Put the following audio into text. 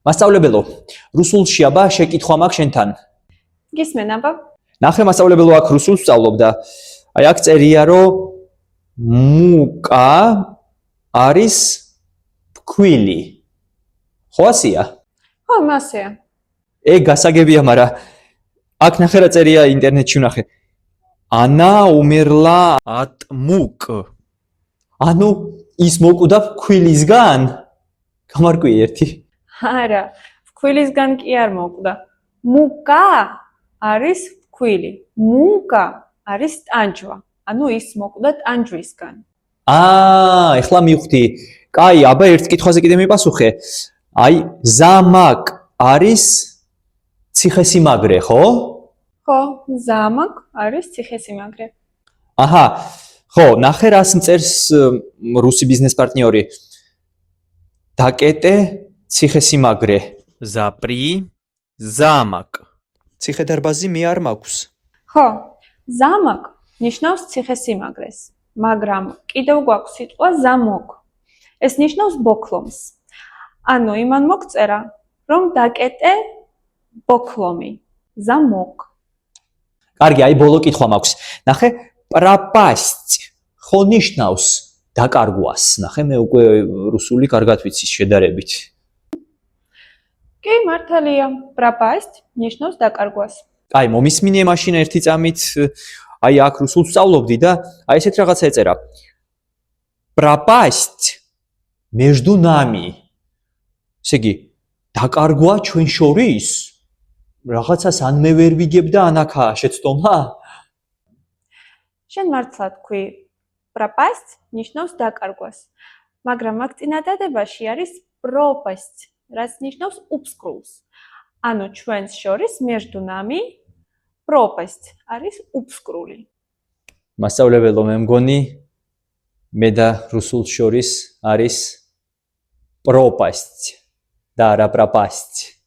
მასწავლებელო, რუსულში აბა შეკითხვა მაქვს შენთან. გისმენ აბა? ნახე მასწავლებელო აქ რუსულს სწავლობ და აი აქ წერია რომ მუკა არის ფქვილი. ხო ასია? ხო, მასეა. გასაგებია, მაგრამ აქ ნახე რა წერია ინტერნეტში ვნახე. Она умерла от мук. ანუ ის მოკვდა ფქვილისგან? გამარკვიე ერთი. არა, ფქვილისგან კი არ მოკვდა. მუკა არის ფქვილი. მუკა არის ტანჯვა. ანუ ის მოკვდა ტანჯვისგან. ეხლა მივხვდი. კაი, აბა ერთ კითხვაზე კიდე მიპასუხე. აი, ზამაკ არის ციხესიმაგრე, ხო? ხო, ზამაკ არის ციხესიმაგრე. აჰა, ხო, ნახე რას მწერს რუსი ბიზნეს პარტნიორი. დაკეტე ციხესიმაგრე. Запри замок. ციხე-დარბაზი მე არ მაქვს. ხო, ზამაკ ნიშნავს ციხესიმაგრეს, მაგრამ კიდევ გვაქვს სიტყვა ზამოკ. ეს ნიშნავს ბოქლომს. ანუ იმან მოგწერა, რომ დაკეტე ბოქლომი, ზამოკ. კარგი, აი ბოლო კითხვა მაქვს. ნახე, пропасть. ხო ნიშნავს დაკარგვას. ნახე, მე უკვე რუსული კარგად ვიცი შედარებით. კი, მართალია, пропасть ნიშნავს დაკარგვას. აი, მომისმინე მაშინ ერთი წამით, აი აქ რუსულს სწავლობდი და აი ესეთ რაღაცა ეწერა. пропасть между нами. ესე იგი, დაკარგვა ჩვენ შორის? რაღაცას ან მე ვერ ვიგებ და ან აქაა შეცდომა? შენ მართლა თქვი, пропасть ნიშნავს დაკარგვას, მაგრამ აქ წინადადებაში არის пропасть, რაც ნიშნავს упскрулს. ანუ ჩვენს შორის между нами пропасть არის упскрული. მასწავლებელო, მე მგონი მე და რუსულს შორის არის пропасть და არა пропасть.